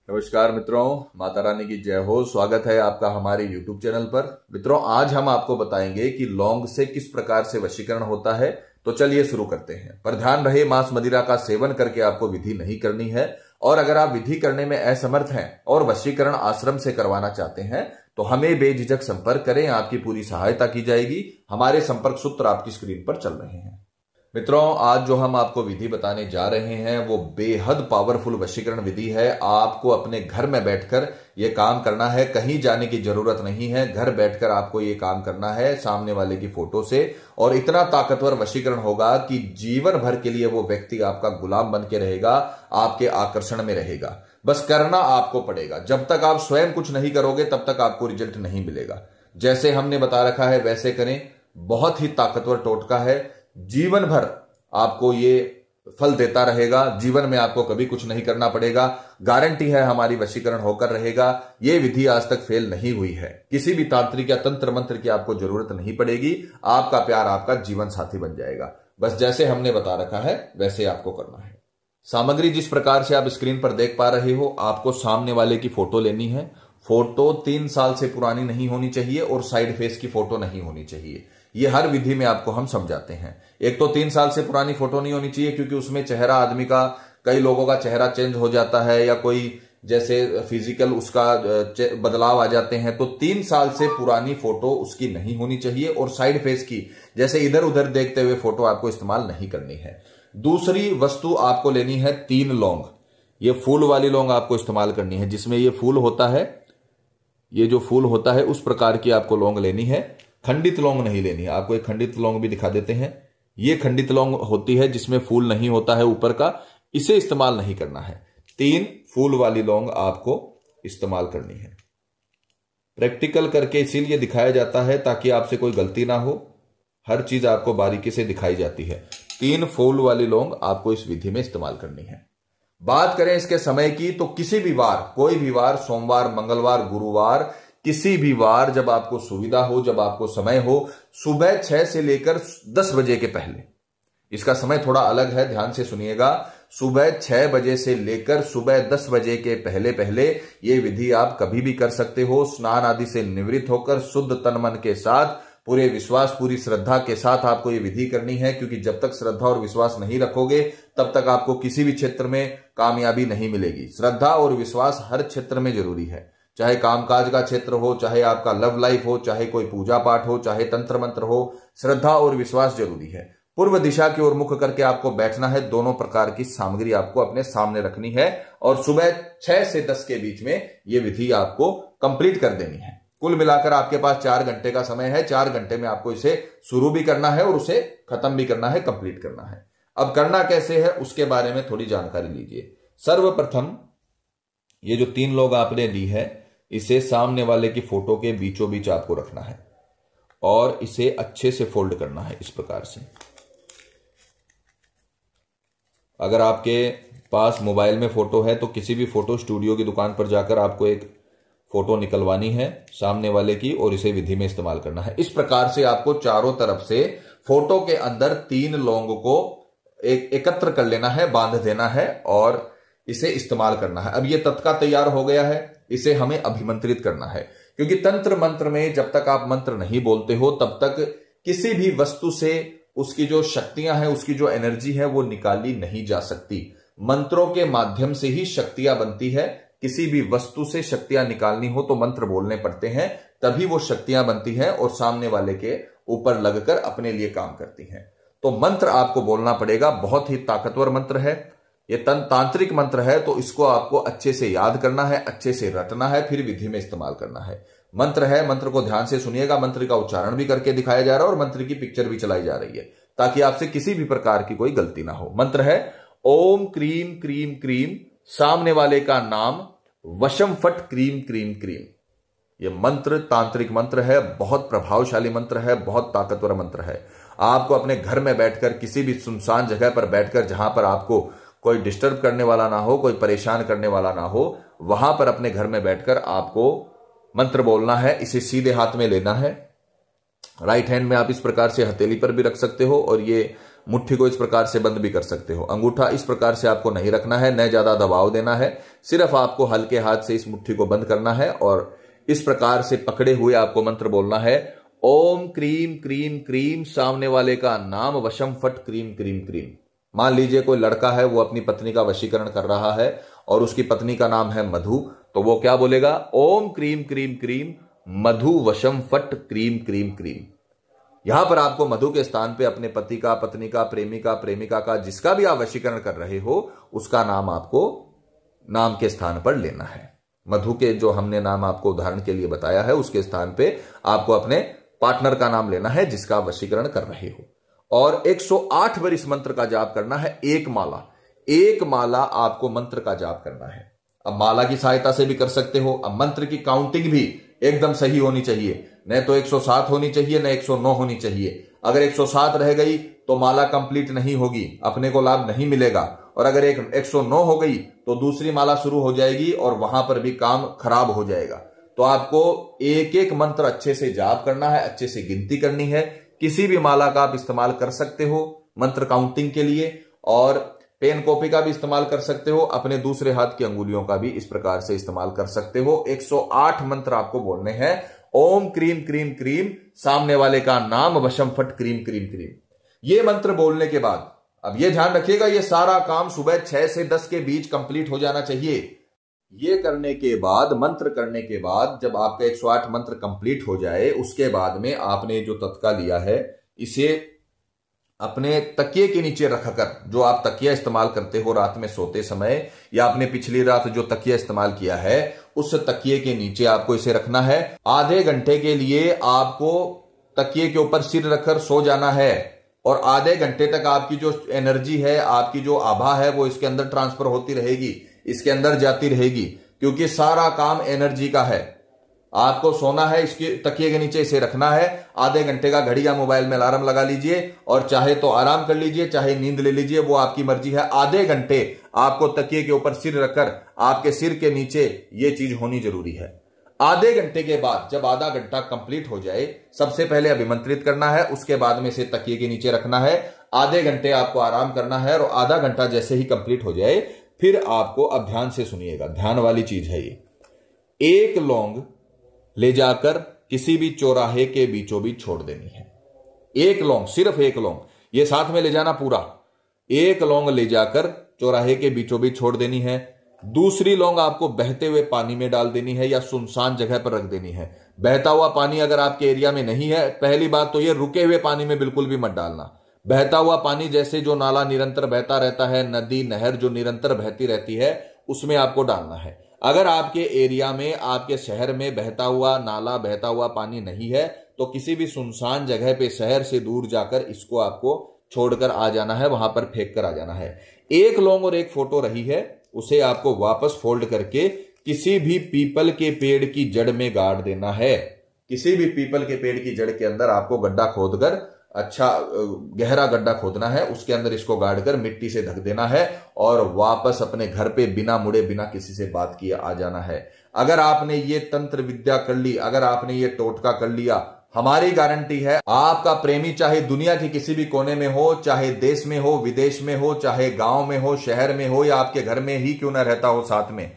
नमस्कार मित्रों, माता रानी की जय हो। स्वागत है आपका हमारे YouTube चैनल पर। मित्रों, आज हम आपको बताएंगे कि लौंग से किस प्रकार से वशीकरण होता है। तो चलिए शुरू करते हैं। पर ध्यान रहे, मांस मदिरा का सेवन करके आपको विधि नहीं करनी है। और अगर आप विधि करने में असमर्थ हैं और वशीकरण आश्रम से करवाना चाहते हैं तो हमें बेझिझक संपर्क करें, आपकी पूरी सहायता की जाएगी। हमारे संपर्क सूत्र आपकी स्क्रीन पर चल रहे हैं। मित्रों, आज जो हम आपको विधि बताने जा रहे हैं वो बेहद पावरफुल वशीकरण विधि है। आपको अपने घर में बैठकर ये काम करना है, कहीं जाने की जरूरत नहीं है। घर बैठकर आपको ये काम करना है सामने वाले की फोटो से, और इतना ताकतवर वशीकरण होगा कि जीवन भर के लिए वो व्यक्ति आपका गुलाम बन के रहेगा, आपके आकर्षण में रहेगा। बस करना आपको पड़ेगा। जब तक आप स्वयं कुछ नहीं करोगे तब तक आपको रिजल्ट नहीं मिलेगा। जैसे हमने बता रखा है वैसे करें। बहुत ही ताकतवर टोटका है, जीवन भर आपको ये फल देता रहेगा। जीवन में आपको कभी कुछ नहीं करना पड़ेगा। गारंटी है हमारी वशीकरण होकर रहेगा। ये विधि आज तक फेल नहीं हुई है। किसी भी तांत्रिक या तंत्र मंत्र की आपको जरूरत नहीं पड़ेगी। आपका प्यार आपका जीवन साथी बन जाएगा। बस जैसे हमने बता रखा है वैसे आपको करना है। सामग्री जिस प्रकार से आप स्क्रीन पर देख पा रहे हो, आपको सामने वाले की फोटो लेनी है। फोटो 3 साल से पुरानी नहीं होनी चाहिए और साइड फेस की फोटो नहीं होनी चाहिए। ये हर विधि में आपको हम समझाते हैं। एक तो 3 साल से पुरानी फोटो नहीं होनी चाहिए, क्योंकि उसमें चेहरा आदमी का, कई लोगों का चेहरा चेंज हो जाता है या कोई जैसे फिजिकल उसका बदलाव आ जाते हैं। तो 3 साल से पुरानी फोटो उसकी नहीं होनी चाहिए, और साइड फेस की जैसे इधर उधर देखते हुए फोटो आपको इस्तेमाल नहीं करनी है। दूसरी वस्तु आपको लेनी है 3 लौंग। ये फूल वाली लौंग आपको इस्तेमाल करनी है, जिसमें ये फूल होता है। ये जो फूल होता है उस प्रकार की आपको लौंग लेनी है। खंडित लौंग नहीं लेनी है। आपको एक खंडित लौंग भी दिखा देते हैं। ये खंडित लौंग होती है जिसमें फूल नहीं होता है ऊपर का, इसे इस्तेमाल नहीं करना है। 3 फूल वाली लौंग आपको इस्तेमाल करनी है। प्रैक्टिकल करके इसीलिए दिखाया जाता है ताकि आपसे कोई गलती ना हो। हर चीज आपको बारीकी से दिखाई जाती है। 3 फूल वाली लौंग आपको इस विधि में इस्तेमाल करनी है। बात करें इसके समय की, तो किसी भी वार, कोई भी वार, सोमवार, मंगलवार, गुरुवार, किसी भी वार जब आपको सुविधा हो, जब आपको समय हो, सुबह 6 से लेकर 10 बजे के पहले। इसका समय थोड़ा अलग है, ध्यान से सुनिएगा। सुबह 6 बजे से लेकर सुबह 10 बजे के पहले पहले ये विधि आप कभी भी कर सकते हो। स्नान आदि से निवृत्त होकर शुद्ध तन मन के साथ, पूरे विश्वास, पूरी श्रद्धा के साथ आपको ये विधि करनी है। क्योंकि जब तक श्रद्धा और विश्वास नहीं रखोगे तब तक आपको किसी भी क्षेत्र में कामयाबी नहीं मिलेगी। श्रद्धा और विश्वास हर क्षेत्र में जरूरी है। चाहे कामकाज का क्षेत्र हो, चाहे आपका लव लाइफ हो, चाहे कोई पूजा पाठ हो, चाहे तंत्र मंत्र हो, श्रद्धा और विश्वास जरूरी है। पूर्व दिशा की ओर मुख करके आपको बैठना है। दोनों प्रकार की सामग्री आपको अपने सामने रखनी है और सुबह 6 से 10 के बीच में यह विधि आपको कंप्लीट कर देनी है। कुल मिलाकर आपके पास 4 घंटे का समय है। 4 घंटे में आपको इसे शुरू भी करना है और उसे खत्म भी करना है, कंप्लीट करना है। अब करना कैसे है उसके बारे में थोड़ी जानकारी लीजिए। सर्वप्रथम ये जो 3 लोग आपने ली है, इसे सामने वाले की फोटो के बीचों बीच आपको रखना है और इसे अच्छे से फोल्ड करना है इस प्रकार से। अगर आपके पास मोबाइल में फोटो है तो किसी भी फोटो स्टूडियो की दुकान पर जाकर आपको एक फोटो निकलवानी है सामने वाले की और इसे विधि में इस्तेमाल करना है। इस प्रकार से आपको चारों तरफ से फोटो के अंदर 3 लौंग को एकत्र कर लेना है, बांध देना है और इसे इस्तेमाल करना है। अब ये तत्का तैयार हो गया है। इसे हमें अभिमंत्रित करना है, क्योंकि तंत्र मंत्र में जब तक आप मंत्र नहीं बोलते हो तब तक किसी भी वस्तु से उसकी जो शक्तियां हैं, उसकी जो एनर्जी है वो निकाली नहीं जा सकती। मंत्रों के माध्यम से ही शक्तियां बनती है। किसी भी वस्तु से शक्तियां निकालनी हो तो मंत्र बोलने पड़ते हैं, तभी वो शक्तियां बनती हैं और सामने वाले के ऊपर लगकर अपने लिए काम करती हैं। तो मंत्र आपको बोलना पड़ेगा। बहुत ही ताकतवर मंत्र है ये, तांत्रिक मंत्र है, तो इसको आपको अच्छे से याद करना है, अच्छे से रटना है, फिर विधि में इस्तेमाल करना है। मंत्र है, मंत्र को ध्यान से सुनिएगा। मंत्र का उच्चारण भी करके दिखाया जा रहा है और मंत्र की पिक्चर भी चलाई जा रही है ताकि आपसे किसी भी प्रकार की कोई गलती ना हो। मंत्र है ओम क्रीम क्रीम क्रीम, सामने वाले का नाम वशम फट क्रीम क्रीम क्रीम। यह मंत्र तांत्रिक मंत्र है, बहुत प्रभावशाली मंत्र है, बहुत ताकतवर मंत्र है। आपको अपने घर में बैठकर, किसी भी सुनसान जगह पर बैठकर, जहां पर आपको कोई डिस्टर्ब करने वाला ना हो, कोई परेशान करने वाला ना हो, वहां पर अपने घर में बैठकर आपको मंत्र बोलना है। इसे सीधे हाथ में लेना है। राइट हैंड में आप इस प्रकार से हथेली पर भी रख सकते हो और ये मुट्ठी को इस प्रकार से बंद भी कर सकते हो। अंगूठा इस प्रकार से आपको नहीं रखना है, न ज्यादा दबाव देना है, सिर्फ आपको हल्के हाथ से इस मुट्ठी को बंद करना है और इस प्रकार से पकड़े हुए आपको मंत्र बोलना है, ओम क्रीम क्रीम क्रीम, सामने वाले का नाम वशम फट क्रीम क्रीम क्रीम। मान लीजिए कोई लड़का है, वो अपनी पत्नी का वशीकरण कर रहा है और उसकी पत्नी का नाम है मधु, तो वो क्या बोलेगा, ओम क्रीम क्रीम क्रीम मधु वशम फट क्रीम क्रीम क्रीम। यहां पर आपको मधु के स्थान पे अपने पति का, पत्नी का, प्रेमिका, प्रेमिका का, जिसका भी आप वशीकरण कर रहे हो उसका नाम आपको नाम के स्थान पर लेना है। मधु के जो हमने नाम आपको उदाहरण के लिए बताया है उसके स्थान पे आपको अपने पार्टनर का नाम लेना है जिसका आप वशीकरण कर रहे हो। और 108 बार इस मंत्र का जाप करना है, एक माला आपको मंत्र का जाप करना है। अब माला की सहायता से भी कर सकते हो। अब मंत्र की काउंटिंग भी एकदम सही होनी चाहिए, न तो 107 होनी चाहिए, न 109 होनी चाहिए। अगर 107 रह गई तो माला कंप्लीट नहीं होगी, अपने को लाभ नहीं मिलेगा। और अगर 109 हो गई तो दूसरी माला शुरू हो जाएगी और वहां पर भी काम खराब हो जाएगा। तो आपको एक एक मंत्र अच्छे से जाप करना है, अच्छे से गिनती करनी है। किसी भी माला का आप इस्तेमाल कर सकते हो मंत्र काउंटिंग के लिए, और पेन कॉपी का भी इस्तेमाल कर सकते हो, अपने दूसरे हाथ की अंगुलियों का भी इस प्रकार से इस्तेमाल कर सकते हो। 108 मंत्र आपको बोलने हैं, ओम क्रीम क्रीम क्रीम, सामने वाले का नाम वशम फट क्रीम क्रीम क्रीम। ये मंत्र बोलने के बाद अब ये ध्यान रखिएगा, ये सारा काम सुबह 6 से 10 के बीच कंप्लीट हो जाना चाहिए। ये करने के बाद, मंत्र करने के बाद, जब आपका 108 मंत्र कंप्लीट हो जाए उसके बाद में आपने जो तत्का लिया है इसे अपने तकिए के नीचे रखकर, जो आप तकिया इस्तेमाल करते हो रात में सोते समय, या आपने पिछली रात जो तकिया इस्तेमाल किया है उस तकिए के नीचे आपको इसे रखना है। आधे घंटे के लिए आपको तकिए के ऊपर सिर रखकर सो जाना है और आधे घंटे तक आपकी जो एनर्जी है, आपकी जो आभा है, वो इसके अंदर ट्रांसफर होती रहेगी, इसके अंदर जाती रहेगी, क्योंकि सारा काम एनर्जी का है। आपको सोना है, इसके तकिए के नीचे इसे रखना है। आधे घंटे का घड़ी या मोबाइल में अलार्म लगा लीजिए और चाहे तो आराम कर लीजिए, चाहे नींद ले लीजिए, वो आपकी मर्जी है। आधे घंटे आपको तकिए के ऊपर सिर रखकर आपके सिर के नीचे ये चीज होनी जरूरी है। आधे घंटे के बाद जब आधा घंटा कंप्लीट हो जाए, सबसे पहले अभिमंत्रित करना है, उसके बाद में इसे तकिए के नीचे रखना है। आधे घंटे आपको आराम करना है और आधा घंटा जैसे ही कंप्लीट हो जाए फिर आपको, अब ध्यान से सुनिएगा, ध्यान वाली चीज है ये, एक लौंग ले जाकर किसी भी चौराहे के बीचों बीच छोड़ देनी है। एक लौंग, सिर्फ एक लौंग, ये साथ में ले जाना पूरा। एक लौंग ले जाकर चौराहे के बीचों बीच छोड़ देनी है। दूसरी लौंग आपको बहते हुए पानी में डाल देनी है या सुनसान जगह पर रख देनी है। बहता हुआ पानी अगर आपके एरिया में नहीं है, पहली बात तो ये रुके हुए पानी में बिल्कुल भी मत डालना। बहता हुआ पानी, जैसे जो नाला निरंतर बहता रहता है, नदी नहर जो निरंतर बहती रहती है, उसमें आपको डालना है। अगर आपके एरिया में, आपके शहर में बहता हुआ नाला, बहता हुआ पानी नहीं है, तो किसी भी सुनसान जगह पे शहर से दूर जाकर इसको आपको छोड़कर आ जाना है, वहां पर फेंक कर आ जाना है। एक लौंग और एक फोटो रही है, उसे आपको वापस फोल्ड करके किसी भी पीपल के पेड़ की जड़ में गाड़ देना है। किसी भी पीपल के पेड़ की जड़ के अंदर आपको गड्ढा खोदकर, अच्छा गहरा गड्ढा खोदना है, उसके अंदर इसको गाड़कर मिट्टी से ढक देना है और वापस अपने घर पे बिना मुड़े, बिना किसी से बात किए आ जाना है। अगर आपने ये तंत्र विद्या कर ली, अगर आपने ये टोटका कर लिया, हमारी गारंटी है आपका प्रेमी चाहे दुनिया के किसी भी कोने में हो, चाहे देश में हो, विदेश में हो, चाहे गांव में हो, शहर में हो, या आपके घर में ही क्यों ना रहता हो साथ में,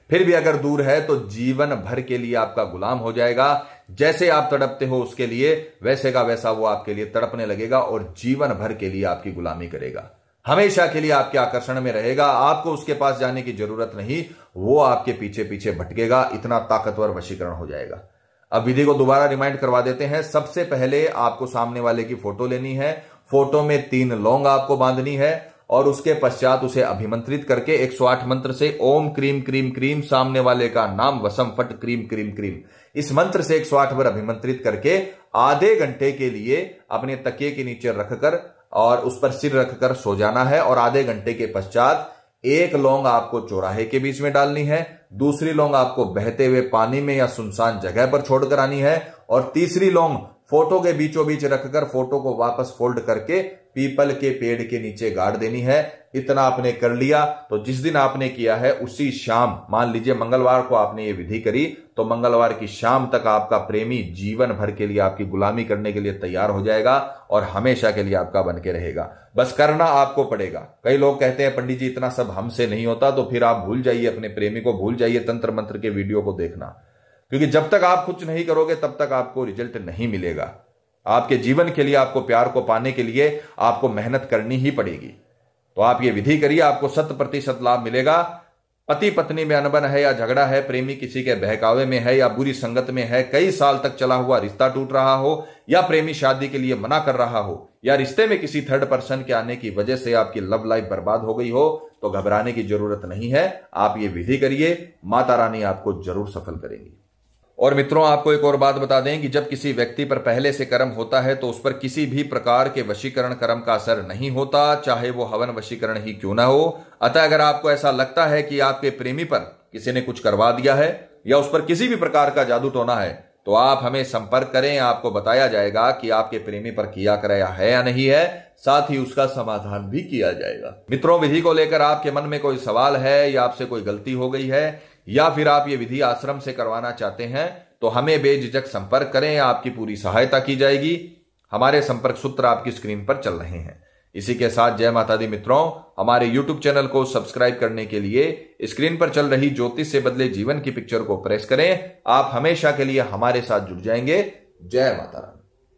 फिर भी अगर दूर है तो जीवन भर के लिए आपका गुलाम हो जाएगा। जैसे आप तड़पते हो उसके लिए, वैसे का वैसा वो आपके लिए तड़पने लगेगा और जीवन भर के लिए आपकी गुलामी करेगा। हमेशा के लिए आपके आकर्षण में रहेगा। आपको उसके पास जाने की जरूरत नहीं, वो आपके पीछे पीछे भटकेगा। इतना ताकतवर वशीकरण हो जाएगा। अब विधि को दोबारा रिमाइंड करवा देते हैं। सबसे पहले आपको सामने वाले की फोटो लेनी है, फोटो में 3 लौंग आपको बांधनी है और उसके पश्चात उसे अभिमंत्रित करके 108 मंत्र से ओम क्रीम क्रीम क्रीम, सामने वाले का नाम वसम फट क्रीम क्रीम क्रीम, इस मंत्र से 108 बार अभिमंत्रित करके आधे घंटे के लिए अपने तकिए के नीचे रखकर और उस पर सिर रखकर सो जाना है। और आधे घंटे के पश्चात एक लौंग आपको चौराहे के बीच में डालनी है, दूसरी लौंग आपको बहते हुए पानी में या सुनसान जगह पर छोड़कर आनी है और तीसरी लौंग फोटो के बीचों बीच रखकर फोटो को वापस फोल्ड करके पीपल के पेड़ के नीचे गाड़ देनी है। इतना आपने कर लिया तो जिस दिन आपने किया है उसी शाम, मान लीजिए मंगलवार को आपने ये विधि करी, तो मंगलवार की शाम तक आपका प्रेमी जीवन भर के लिए आपकी गुलामी करने के लिए तैयार हो जाएगा और हमेशा के लिए आपका बन के रहेगा। बस करना आपको पड़ेगा। कई लोग कहते हैं पंडित जी इतना सब हमसे नहीं होता, तो फिर आप भूल जाइए, अपने प्रेमी को भूल जाइए, तंत्र मंत्र के वीडियो को देखना, क्योंकि जब तक आप कुछ नहीं करोगे तब तक आपको रिजल्ट नहीं मिलेगा। आपके जीवन के लिए, आपको प्यार को पाने के लिए आपको मेहनत करनी ही पड़ेगी। तो आप ये विधि करिए, आपको 100% लाभ मिलेगा। पति पत्नी में अनबन है या झगड़ा है, प्रेमी किसी के बहकावे में है या बुरी संगत में है, कई साल तक चला हुआ रिश्ता टूट रहा हो, या प्रेमी शादी के लिए मना कर रहा हो, या रिश्ते में किसी थर्ड पर्सन के आने की वजह से आपकी लव लाइफ बर्बाद हो गई हो, तो घबराने की जरूरत नहीं है। आप ये विधि करिए, माता रानी आपको जरूर सफल करेंगी। और मित्रों, आपको एक और बात बता दें कि जब किसी व्यक्ति पर पहले से कर्म होता है तो उस पर किसी भी प्रकार के वशीकरण कर्म का असर नहीं होता, चाहे वो हवन वशीकरण ही क्यों ना हो। अतः अगर आपको ऐसा लगता है कि आपके प्रेमी पर किसी ने कुछ करवा दिया है या उस पर किसी भी प्रकार का जादू टोना है, तो आप हमें संपर्क करें। आपको बताया जाएगा कि आपके प्रेमी पर किया कराया है या नहीं है, साथ ही उसका समाधान भी किया जाएगा। मित्रों, विधि को लेकर आपके मन में कोई सवाल है या आपसे कोई गलती हो गई है या फिर आप ये विधि आश्रम से करवाना चाहते हैं, तो हमें बेझिझक संपर्क करें, आपकी पूरी सहायता की जाएगी। हमारे संपर्क सूत्र आपकी स्क्रीन पर चल रहे हैं। इसी के साथ जय माता दी मित्रों, हमारे YouTube चैनल को सब्सक्राइब करने के लिए स्क्रीन पर चल रही ज्योतिष से बदले जीवन की पिक्चर को प्रेस करें। आप हमेशा के लिए हमारे साथ जुड़ जाएंगे। जय माता रानी।